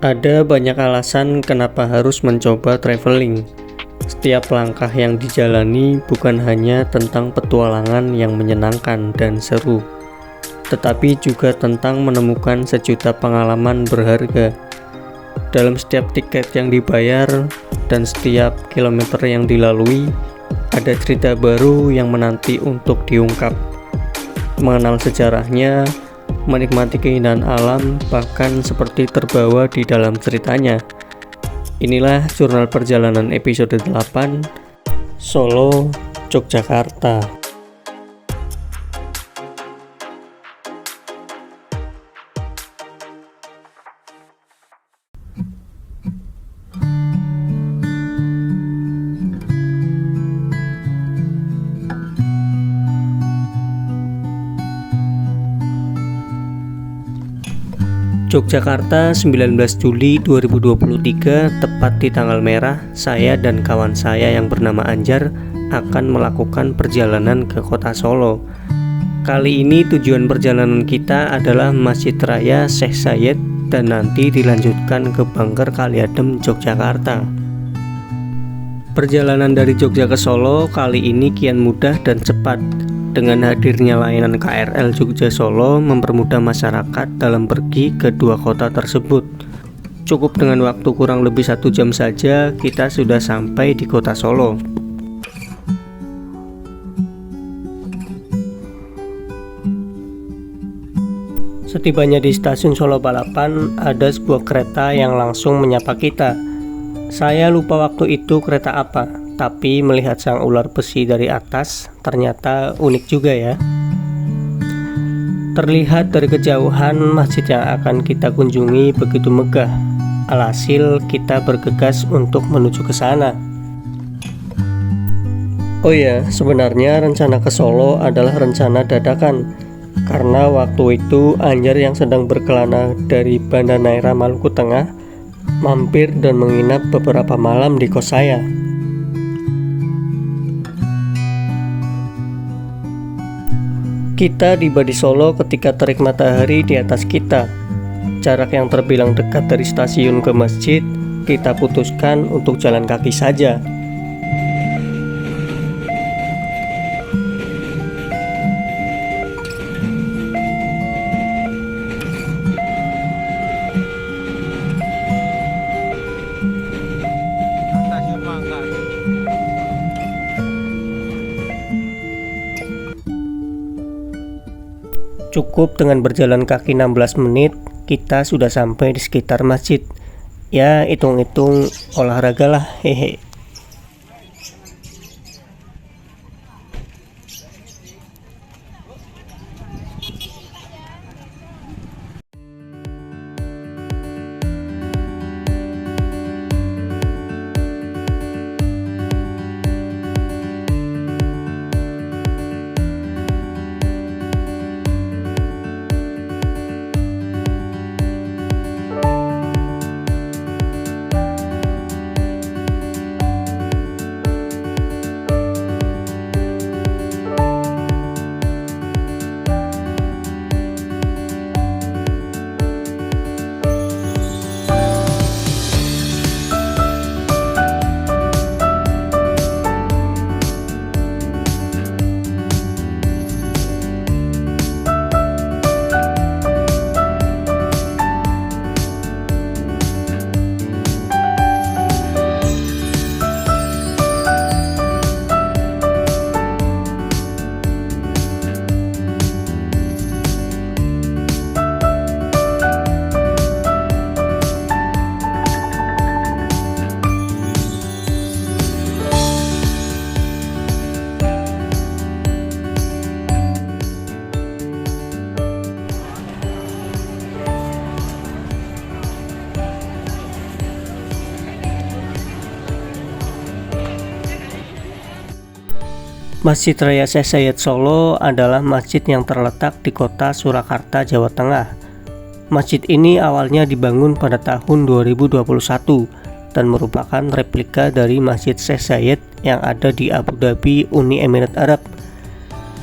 Ada banyak alasan kenapa harus mencoba traveling. Setiap langkah yang dijalani bukan hanya tentang petualangan yang menyenangkan dan seru, tetapi juga tentang menemukan sejuta pengalaman berharga. Dalam setiap tiket yang dibayar dan setiap kilometer yang dilalui, ada cerita baru yang menanti untuk diungkap. Mengenal sejarahnya, menikmati keindahan alam, bahkan seperti terbawa di dalam ceritanya. Inilah jurnal perjalanan episode 8, Solo, Yogyakarta. Yogyakarta 19 Juli 2023, tepat di tanggal merah, saya dan kawan saya yang bernama Anjar akan melakukan perjalanan ke kota Solo. Kali ini tujuan perjalanan kita adalah Masjid Raya Syekh Zayed dan nanti dilanjutkan ke Bangker Kaliadem, Yogyakarta. Perjalanan dari Jogja ke Solo kali ini kian mudah dan cepat. Dengan hadirnya layanan KRL Jogja Solo mempermudah masyarakat dalam pergi ke dua kota tersebut. Cukup dengan waktu kurang lebih 1 jam saja kita sudah sampai di kota Solo. Setibanya di stasiun Solo Balapan, ada sebuah kereta yang langsung menyapa kita. Saya lupa waktu itu kereta apa, tapi melihat sang ular besi dari atas ternyata unik juga ya. Terlihat dari kejauhan masjid yang akan kita kunjungi begitu megah. Alhasil kita bergegas untuk menuju ke sana. Oh ya, sebenarnya rencana ke Solo adalah rencana dadakan. Karena waktu itu Anjar yang sedang berkelana dari Banda Neira Maluku Tengah mampir dan menginap beberapa malam di kos saya. Kita tiba di Solo ketika terik matahari di atas kita. Jarak yang terbilang dekat dari stasiun ke masjid, kita putuskan untuk jalan kaki saja. Cukup dengan berjalan kaki 16 menit, kita sudah sampai di sekitar masjid. Ya, hitung-hitung olahraga lah, hehe. Masjid Raya Syekh Zayed Solo adalah masjid yang terletak di kota Surakarta, Jawa Tengah. Masjid ini awalnya dibangun pada tahun 2021 dan merupakan replika dari Masjid Syekh Zayed yang ada di Abu Dhabi, Uni Emirat Arab.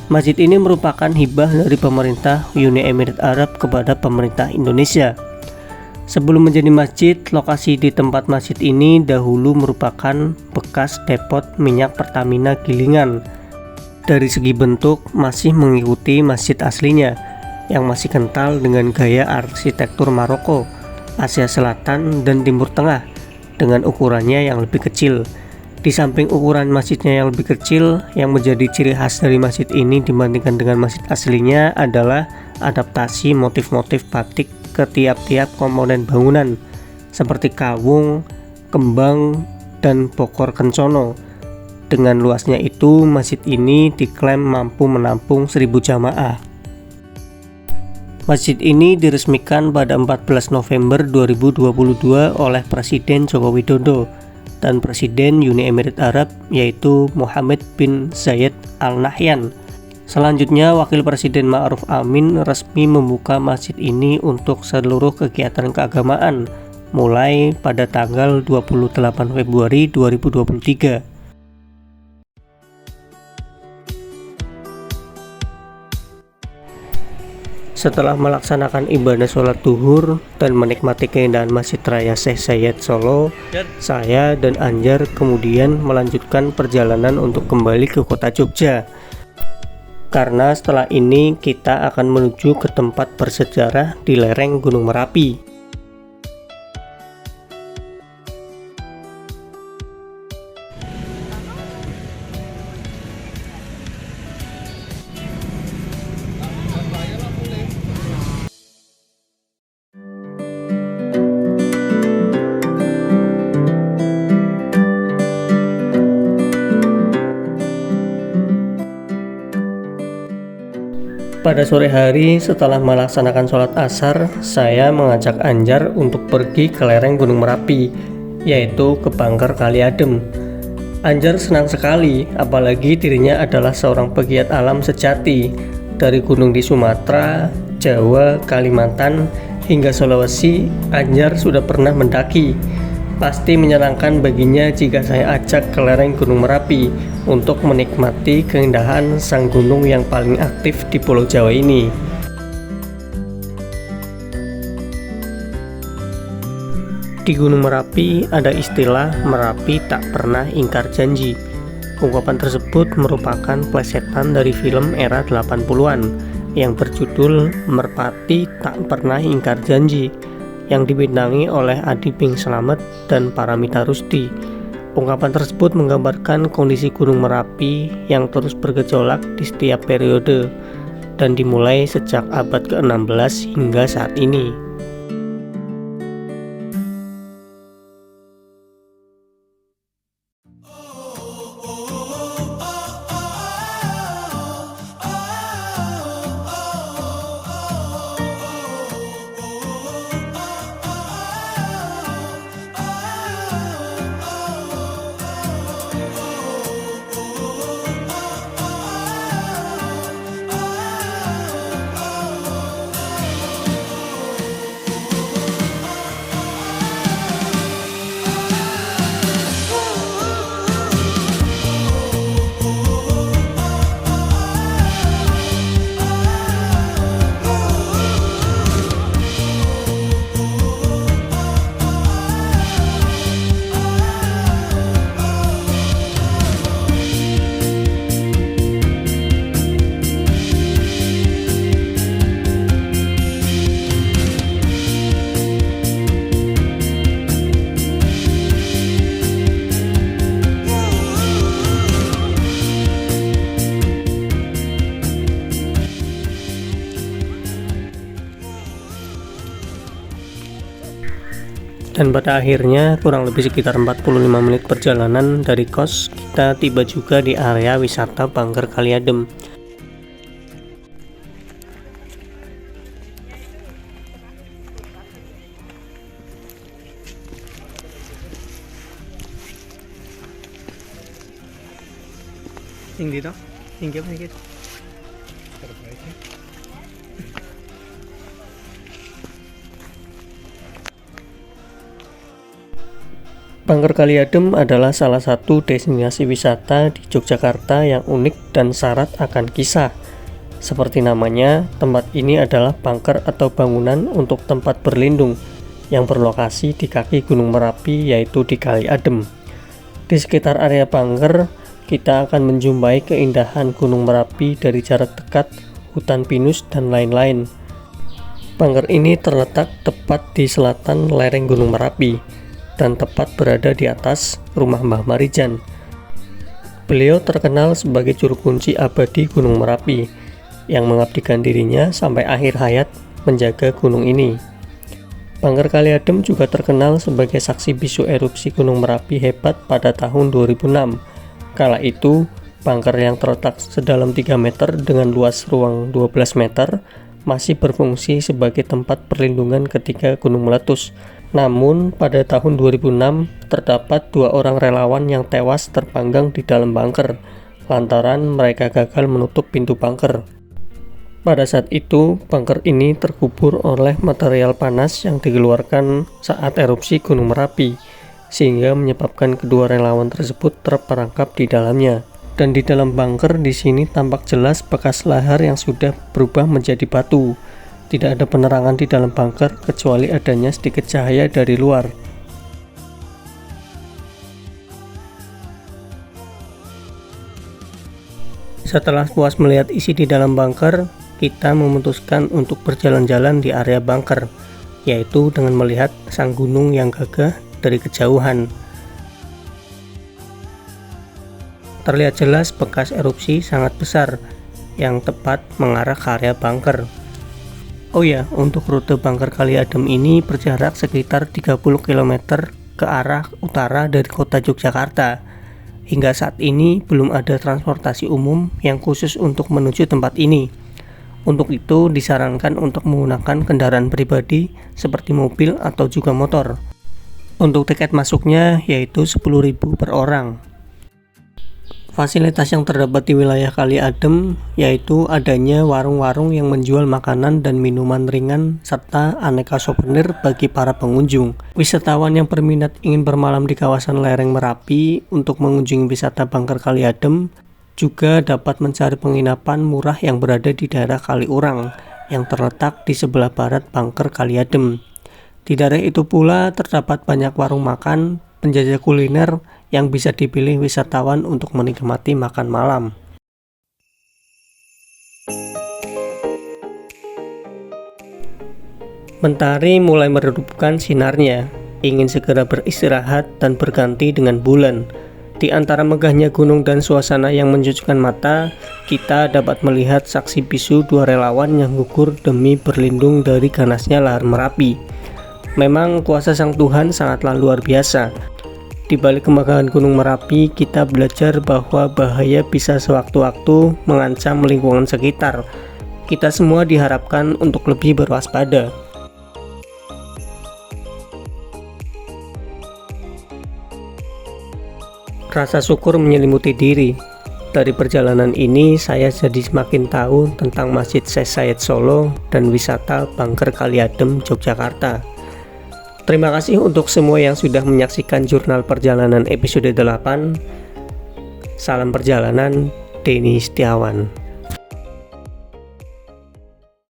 Masjid ini merupakan hibah dari pemerintah Uni Emirat Arab kepada pemerintah Indonesia. Sebelum menjadi masjid, lokasi di tempat masjid ini dahulu merupakan bekas depot minyak Pertamina Gilingan. Dari segi bentuk masih mengikuti masjid aslinya, yang masih kental dengan gaya arsitektur Maroko, Asia Selatan, dan Timur Tengah, dengan ukurannya yang lebih kecil. Di samping ukuran masjidnya yang lebih kecil, yang menjadi ciri khas dari masjid ini dibandingkan dengan masjid aslinya adalah adaptasi motif-motif batik ke tiap-tiap komponen bangunan seperti kawung, kembang, dan bokor kencono. Dengan luasnya itu, masjid ini diklaim mampu menampung 1000 jamaah. Masjid ini diresmikan pada 14 November 2022 oleh Presiden Joko Widodo dan Presiden Uni Emirat Arab, yaitu Mohammed bin Zayed Al Nahyan. Selanjutnya, Wakil Presiden Ma'ruf Amin resmi membuka masjid ini untuk seluruh kegiatan keagamaan mulai pada tanggal 28 Februari 2023. Setelah melaksanakan ibadah sholat duhur dan menikmati keindahan Masjid Raya Syekh Zayed Solo, saya dan Anjar kemudian melanjutkan perjalanan untuk kembali ke kota Jogja. Karena setelah ini kita akan menuju ke tempat bersejarah di lereng Gunung Merapi. Pada sore hari setelah melaksanakan sholat asar, saya mengajak Anjar untuk pergi ke lereng Gunung Merapi, yaitu ke Bangker Kali Adem. Anjar senang sekali, apalagi dirinya adalah seorang pegiat alam sejati. Dari gunung di Sumatera, Jawa, Kalimantan, hingga Sulawesi, Anjar sudah pernah mendaki. Pasti menyenangkan baginya jika saya ajak ke lereng Gunung Merapi untuk menikmati keindahan sang gunung yang paling aktif di Pulau Jawa ini. Di Gunung Merapi ada istilah Merapi tak pernah ingkar janji. Ungkapan tersebut merupakan plesetan dari film era 80-an yang berjudul Merpati Tak Pernah Ingkar Janji, yang dibintangi oleh Adi Bing Slamet dan Paramita Rusty. Ungkapan tersebut menggambarkan kondisi Gunung Merapi yang terus bergejolak di setiap periode dan dimulai sejak abad ke-16 hingga saat ini. Dan pada akhirnya kurang lebih sekitar 45 menit perjalanan dari kos, kita tiba juga di area wisata Bangker Kali Adem. Tinggi toh? Tinggi apa sedikit? Bangker Kali Adem adalah salah satu destinasi wisata di Yogyakarta yang unik dan syarat akan kisah. Seperti namanya, tempat ini adalah bangker atau bangunan untuk tempat berlindung yang berlokasi di kaki Gunung Merapi, yaitu di Kali Adem. Di sekitar area Bangker, kita akan menjumpai keindahan Gunung Merapi dari jarak dekat, hutan pinus, dan lain-lain. Bangker ini terletak tepat di selatan lereng Gunung Merapi dan tepat berada di atas rumah Mbah Marijan. Beliau terkenal sebagai juru kunci abadi Gunung Merapi yang mengabdikan dirinya sampai akhir hayat menjaga gunung ini. Bangker Kali Adem juga terkenal sebagai saksi bisu erupsi Gunung Merapi hebat pada tahun 2006. Kala itu, bangker yang terletak sedalam 3 meter dengan luas ruang 12 meter masih berfungsi sebagai tempat perlindungan ketika gunung meletus. Namun, pada tahun 2006, terdapat 2 orang relawan yang tewas terpanggang di dalam bangker, lantaran mereka gagal menutup pintu bangker. Pada saat itu, bangker ini terkubur oleh material panas yang dikeluarkan saat erupsi Gunung Merapi, sehingga menyebabkan kedua relawan tersebut terperangkap di dalamnya. Dan di dalam bangker di sini tampak jelas bekas lahar yang sudah berubah menjadi batu. Tidak ada penerangan di dalam bangker kecuali adanya sedikit cahaya dari luar. Setelah puas melihat isi di dalam bangker, kita memutuskan untuk berjalan-jalan di area bangker, yaitu dengan melihat sang gunung yang gagah dari kejauhan. Terlihat jelas bekas erupsi sangat besar yang tepat mengarah ke area bangker. Oh ya, untuk rute bangker Kali Adem ini berjarak sekitar 30 km ke arah utara dari kota Yogyakarta. Hingga saat ini belum ada transportasi umum yang khusus untuk menuju tempat ini. Untuk itu disarankan untuk menggunakan kendaraan pribadi seperti mobil atau juga motor. Untuk tiket masuknya yaitu 10.000 per orang. Fasilitas yang terdapat di wilayah Kali Adem yaitu adanya warung-warung yang menjual makanan dan minuman ringan serta aneka souvenir bagi para pengunjung. Wisatawan yang berminat ingin bermalam di kawasan lereng Merapi untuk mengunjungi wisata Bangker Kali Adem juga dapat mencari penginapan murah yang berada di daerah Kaliurang yang terletak di sebelah barat Bangker Kali Adem. Di daerah itu pula terdapat banyak warung makan, penjajah kuliner yang bisa dipilih wisatawan untuk menikmati makan malam. Mentari mulai meredupkan sinarnya, ingin segera beristirahat dan berganti dengan bulan. Di antara megahnya gunung dan suasana yang menjejukkan mata, kita dapat melihat saksi bisu 2 relawan yang gugur demi berlindung dari ganasnya lahar Merapi. Memang kuasa Sang Tuhan sangatlah luar biasa. Di balik kemegahan Gunung Merapi, kita belajar bahwa bahaya bisa sewaktu-waktu mengancam lingkungan sekitar. Kita semua diharapkan untuk lebih berwaspada. Rasa syukur menyelimuti diri. Dari perjalanan ini, saya jadi semakin tahu tentang Masjid Syekh Syed Solo dan wisata Bangker Kali Adem, Yogyakarta. Terima kasih untuk semua yang sudah menyaksikan jurnal perjalanan episode 8. Salam perjalanan, Denny Setiawan.